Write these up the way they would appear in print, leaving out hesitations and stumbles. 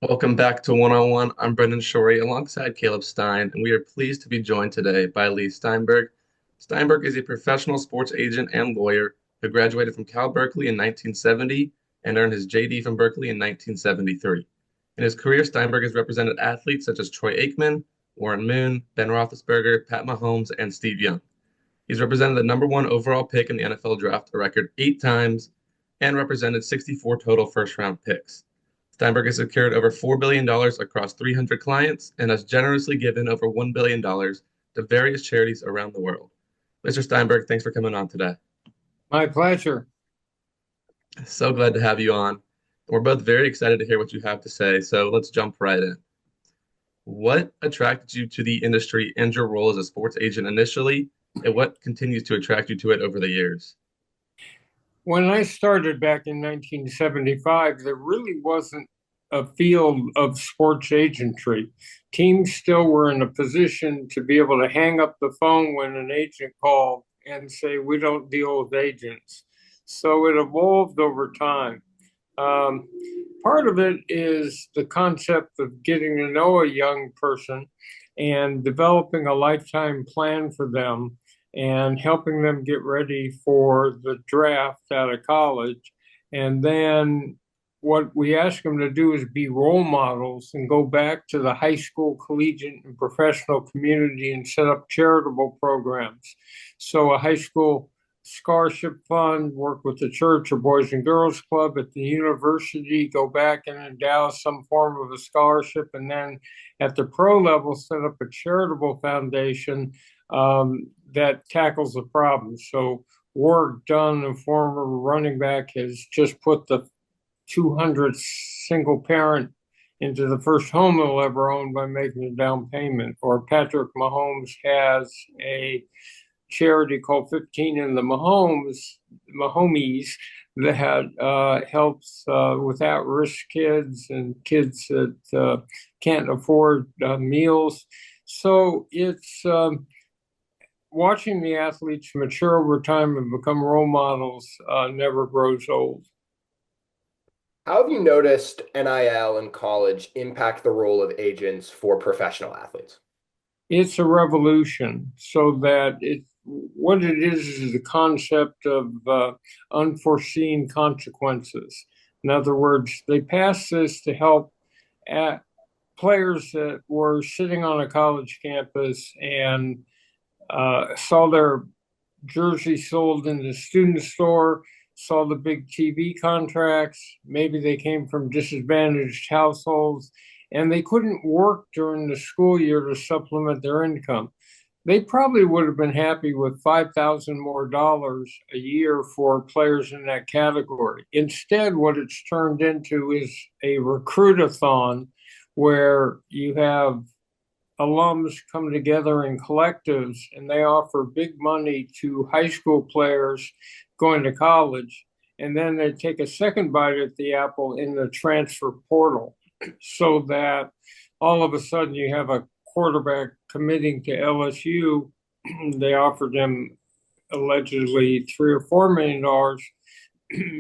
Welcome back to One on One. I'm Brendan Shorey alongside Caleb Stine, and we are pleased to be joined today by Leigh Steinberg. Steinberg is a professional sports agent and lawyer who graduated from Cal Berkeley in 1970 and earned his JD from Berkeley in 1973. In his career, Steinberg has represented athletes such as Troy Aikman, Warren Moon, Ben Roethlisberger, Pat Mahomes, and Steve Young. He's represented the number one overall pick in the NFL draft a record 8 times and represented 64 total first round picks. Steinberg has secured over $4 billion across 300 clients and has generously given over $1 billion to various charities around the world. Mr. Steinberg, thanks for coming on today. My pleasure. So glad to have you on. We're both very excited to hear what you have to say, so let's jump right in. What attracted you to the industry and your role as a sports agent initially, and what continues to attract you to it over the years? When I started back in 1975, there really wasn't a field of sports agentry. Teams still were in a position to be able to hang up the phone when an agent called and say, "We don't deal with agents." So it evolved over time. Um, Part of it is the concept of getting to know a young person and developing a lifetime plan for them and helping them get ready for the draft out of college. And then what we ask them to do is be role models and go back to the high school, collegiate, and professional community and set up charitable programs. So a high school scholarship fund, work with the church or Boys and Girls Club at the university, go back and endow some form of a scholarship, and then at the pro level, set up a charitable foundation that tackles the problem. So, work done, a former running back has just put the 200 single parent into the first home they'll ever own by making a down payment. Or Patrick Mahomes has a charity called 15 in the Mahomies, that helps with at-risk kids and kids that can't afford meals. So it's watching the athletes mature over time and become role models never grows old. How have you noticed NIL in college impact the role of agents for professional athletes? It's a revolution so that what it is the concept of unforeseen consequences. In other words, they passed this to help at players that were sitting on a college campus and saw their jersey sold in the student store, saw the big TV contracts. Maybe they came from disadvantaged households and they couldn't work during the school year to supplement their income. They probably would have been happy with 5,000 more dollars a year for players in that category. Instead, what it's turned into is a recruitathon where you have alums come together in collectives and they offer big money to high school players going to college. And then they take a second bite at the apple in the transfer portal so that all of a sudden you have a quarterback committing to LSU. They offered him allegedly $3 or $4 million.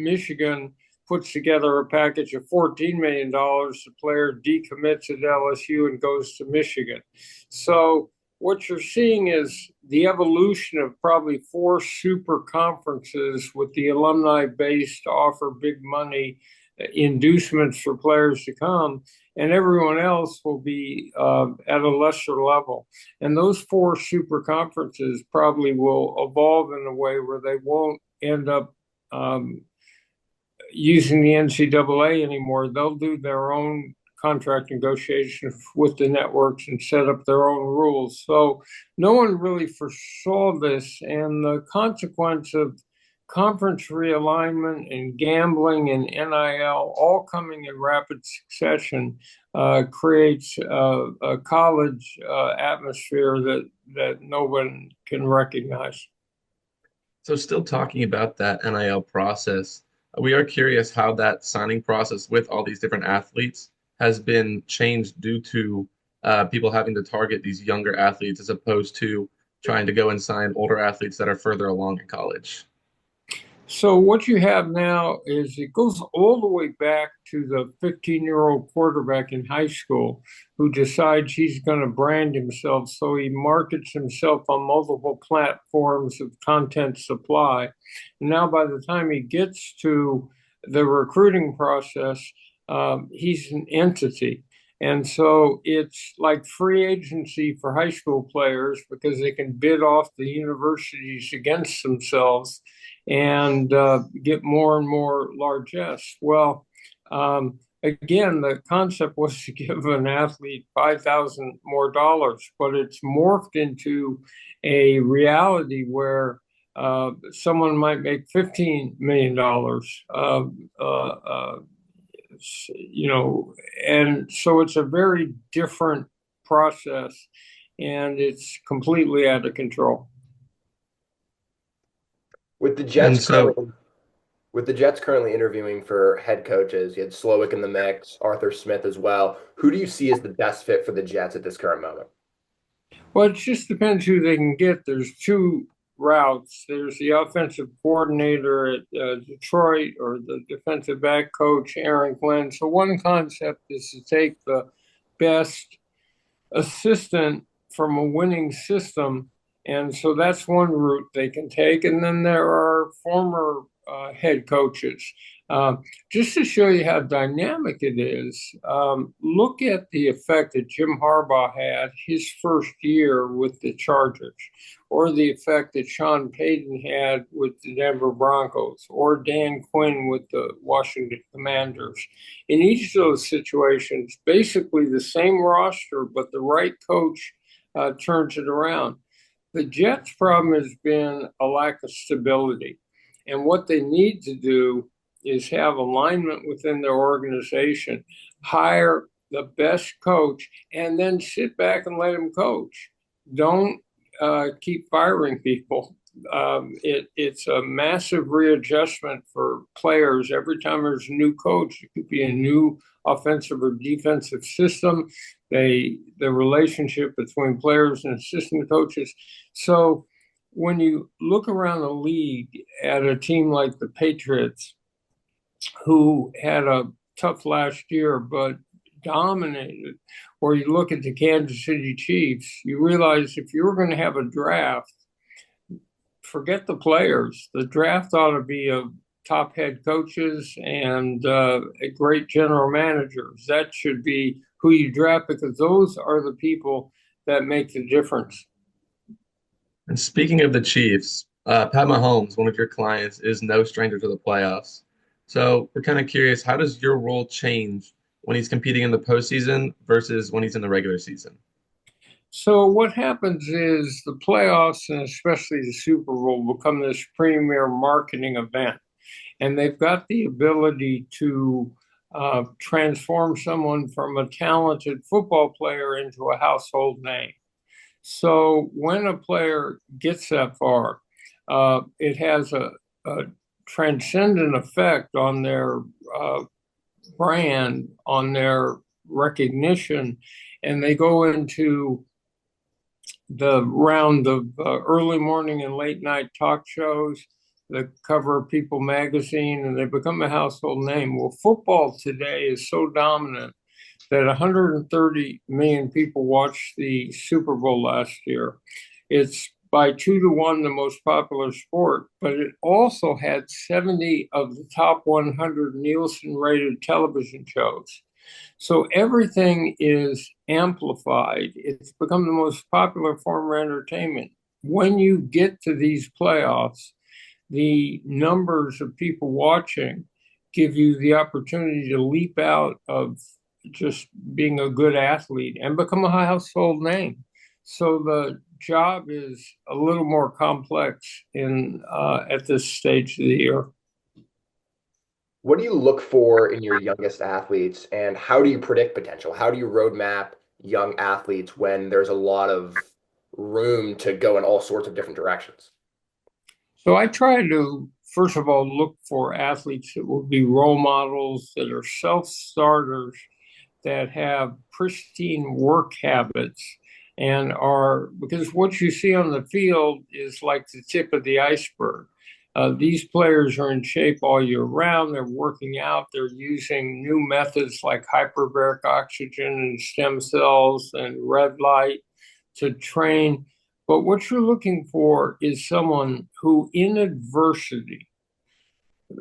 Michigan puts together a package of $14 million. The player decommits at LSU and goes to Michigan. So what you're seeing is the evolution of probably four super conferences with the alumni base to offer big money inducements for players to come, and everyone else will be at a lesser level. And those four super conferences probably will evolve in a way where they won't end up using the NCAA anymore. They'll do their own contract negotiations with the networks and set up their own rules. So no one really foresaw this, and the consequence of conference realignment and gambling and NIL all coming in rapid succession creates a college atmosphere that no one can recognize. So, still talking about that NIL process, we are curious how that signing process with all these different athletes has been changed due to people having to target these younger athletes as opposed to trying to go and sign older athletes that are further along in college. So what you have now is it goes all the way back to the 15-year-old quarterback in high school who decides he's going to brand himself. So he markets himself on multiple platforms of content supply. And now by the time he gets to the recruiting process, he's an entity. And so it's like free agency for high school players because they can bid off the universities against themselves and get more and more largesse. Well, again, the concept was to give an athlete 5,000 more dollars, but it's morphed into a reality where someone might make $15 million. And so it's a very different process, and it's completely out of control. With the Jets And so, currently with the Jets currently interviewing for head coaches, you had Slowick in the mix, Arthur Smith as well. Who do you see as the best fit for the Jets at this current moment? Well, it just depends who they can get. There's two routes. There's the offensive coordinator at Detroit or the defensive back coach, Aaron Glenn. So one concept is to take the best assistant from a winning system. And so that's one route they can take. And then there are former head coaches. Just to show you how dynamic it is, look at the effect that Jim Harbaugh had his first year with the Chargers, or the effect that Sean Payton had with the Denver Broncos, or Dan Quinn with the Washington Commanders. In each of those situations, basically the same roster, but the right coach turns it around. The Jets' problem has been a lack of stability. And what they need to do is have alignment within their organization, hire the best coach, and then sit back and let him coach. Don't keep firing people. It's a massive readjustment for players. Every time there's a new coach, it could be a new offensive or defensive system. The relationship between players and assistant coaches. So when you look around the league at a team like the Patriots, who had a tough last year but dominated, or you look at the Kansas City Chiefs, you realize if you were going to have a draft, forget the players. The draft ought to be of top head coaches and great general managers. That should be who you draft because those are the people that make the difference. and speaking of the Chiefs, Pat Mahomes, one of your clients, is no stranger to the playoffs. So we're kind of curious, how does your role change when he's competing in the postseason versus when he's in the regular season? So what happens is the playoffs and especially the Super Bowl become this premier marketing event, and they've got the ability to transform someone from a talented football player into a household name. So when a player gets that far, it has a transcendent effect on their brand, on their recognition, and they go into the round of early morning and late night talk shows, the cover of People magazine, and they become a household name. Well, football today is so dominant that 130 million people watched the Super Bowl last year. It's by 2 to 1 the most popular sport, but it also had 70 of the top 100 Nielsen rated television shows. So everything is amplified. It's become the most popular form of entertainment. When you get to these playoffs, the numbers of people watching give you the opportunity to leap out of just being a good athlete and become a household name. So the job is a little more complex in at this stage of the year. What do you look for in your youngest athletes, and how do you predict potential? How do you roadmap young athletes when there's a lot of room to go in all sorts of different directions? So I try to, first of all, look for athletes that will be role models, that are self-starters, that have pristine work habits, and are, because what you see on the field is like the tip of the iceberg. These players are in shape all year round. They're working out. They're using new methods like hyperbaric oxygen and stem cells and red light to train. But what you're looking for is someone who, in adversity,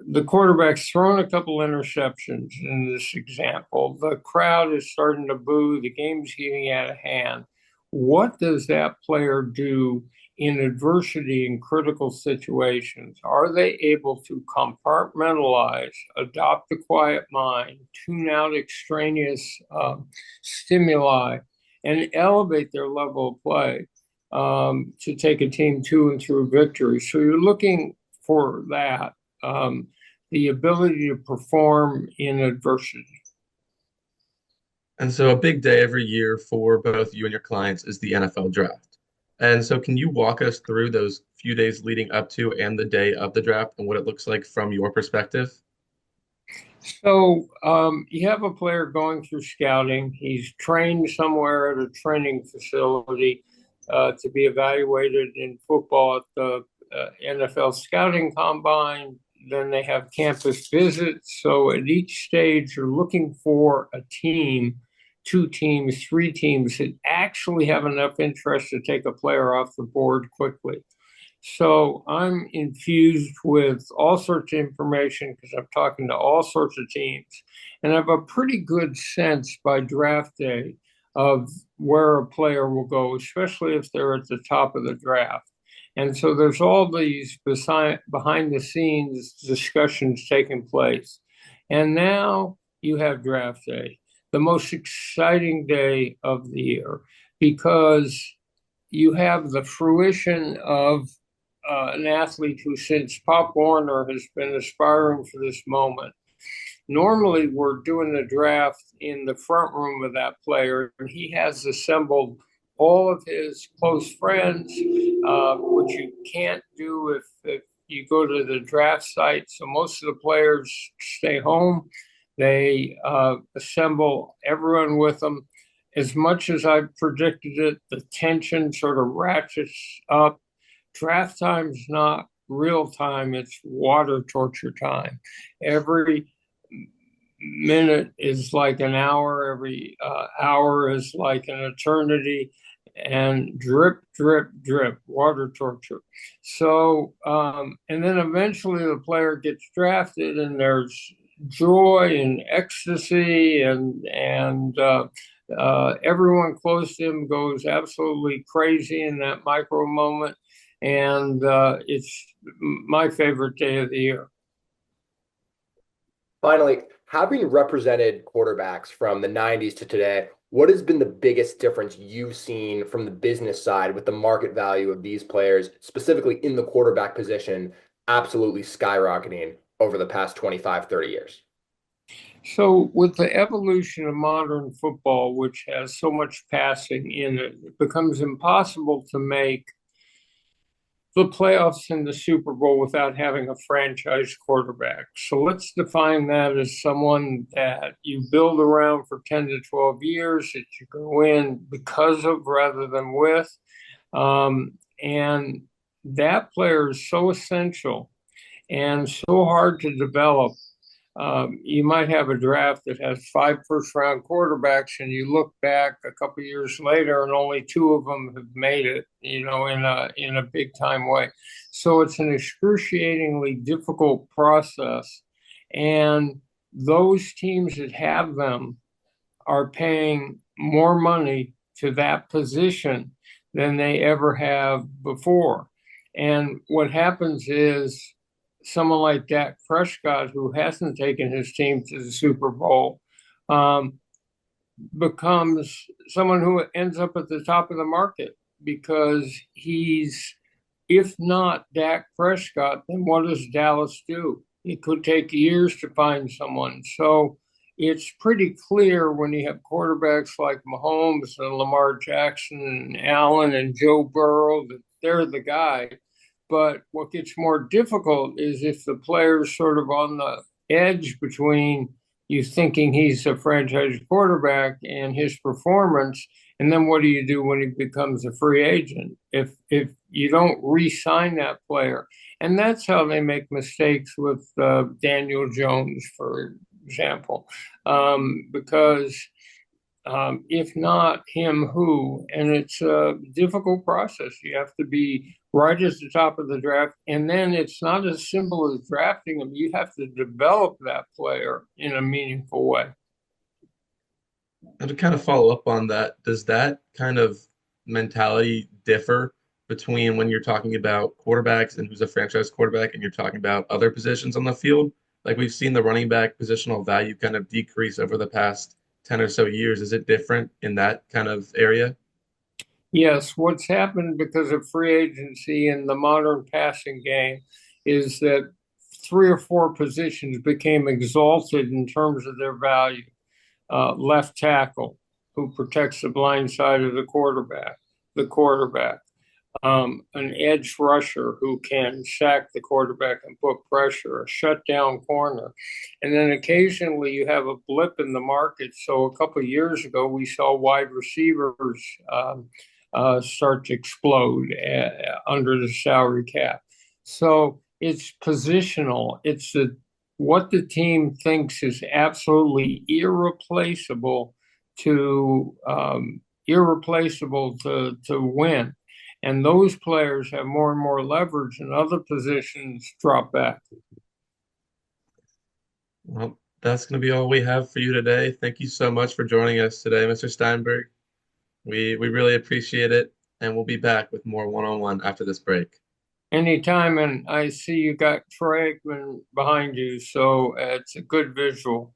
the quarterback's thrown a couple interceptions in this example. The crowd is starting to boo. The game's getting out of hand. What does that player do in adversity in critical situations? Are they able to compartmentalize, adopt a quiet mind, tune out extraneous stimuli, and elevate their level of play to take a team to and through victory? So you're looking for that. The ability to perform in adversity. And so a big day every year for both you and your clients is the NFL draft. And so can you walk us through those few days leading up to and the day of the draft and what it looks like from your perspective? So you have a player going through scouting. He's trained somewhere at a training facility to be evaluated in football at the NFL scouting combine. Then they have campus visits. So at each stage, you're looking for a team, two teams, three teams that actually have enough interest to take a player off the board quickly. So I'm infused with all sorts of information because I'm talking to all sorts of teams. And I have a pretty good sense by draft day of where a player will go, especially if they're at the top of the draft. And so there's all these behind the scenes discussions taking place. And now you have draft day, the most exciting day of the year, because you have the fruition of an athlete who, since Pop Warner, has been aspiring for this moment. Normally, we're doing the draft in the front room of that player, and he has assembled all of his close friends, which you can't do if you go to the draft site. So most of the players stay home. They assemble everyone with them. As much as I predicted it, the tension sort of ratchets up. Draft time's not real time, it's water torture time. Every minute is like an hour, every hour is like an eternity, and drip, drip, drip, water torture. So, and then eventually the player gets drafted, and there's joy and ecstasy, and everyone close to him goes absolutely crazy in that micro moment. And it's my favorite day of the year. Finally, having represented quarterbacks from the 90s to today, what has been the biggest difference you've seen from the business side with the market value of these players, specifically in the quarterback position, absolutely skyrocketing over the past 25, 30 years? So with the evolution of modern football, which has so much passing in it, it becomes impossible to make the playoffs and the Super Bowl without having a franchise quarterback. So let's define that as someone that you build around for 10 to 12 years, that you can win because of rather than with. And that player is so essential and so hard to develop. You might have a draft that has 5 first-round quarterbacks, and you look back a couple of years later, and only 2 of them have made it, in a big-time way. So it's an excruciatingly difficult process, and those teams that have them are paying more money to that position than they ever have before. And what happens is, someone like Dak Prescott, who hasn't taken his team to the Super Bowl, becomes someone who ends up at the top of the market because he's, if not Dak Prescott, then what does Dallas do? It could take years to find someone. So it's pretty clear when you have quarterbacks like Mahomes and Lamar Jackson and Allen and Joe Burrow that they're the guy. But what gets more difficult is if the player's sort of on the edge between you thinking he's a franchise quarterback and his performance, and then what do you do when he becomes a free agent? If you don't re-sign that player, and that's how they make mistakes with Daniel Jones, for example, because if not him, who? And it's a difficult process. You have to be right at the top of the draft. And then it's not as simple as drafting them. You have to develop that player in a meaningful way. And to kind of follow up on that, does that kind of mentality differ between when you're talking about quarterbacks and who's a franchise quarterback and you're talking about other positions on the field? Like we've seen the running back positional value kind of decrease over the past 10 or so years. Is it different in that kind of area? Yes, what's happened because of free agency in the modern passing game is that three or four positions became exalted in terms of their value. Left tackle, who protects the blind side of the quarterback, an edge rusher who can sack the quarterback and put pressure, a shutdown corner. And then occasionally you have a blip in the market. So a couple of years ago, we saw wide receivers start to explode under the salary cap. So it's positional. It's what the team thinks is absolutely irreplaceable to win. And those players have more and more leverage, and other positions drop back. Well, that's going to be all we have for you today. Thank you so much for joining us today, Mr. Steinberg. We really appreciate it, and we'll be back with more one-on-one after this break. Anytime, and I see you got Troy Aikman behind you, so it's a good visual.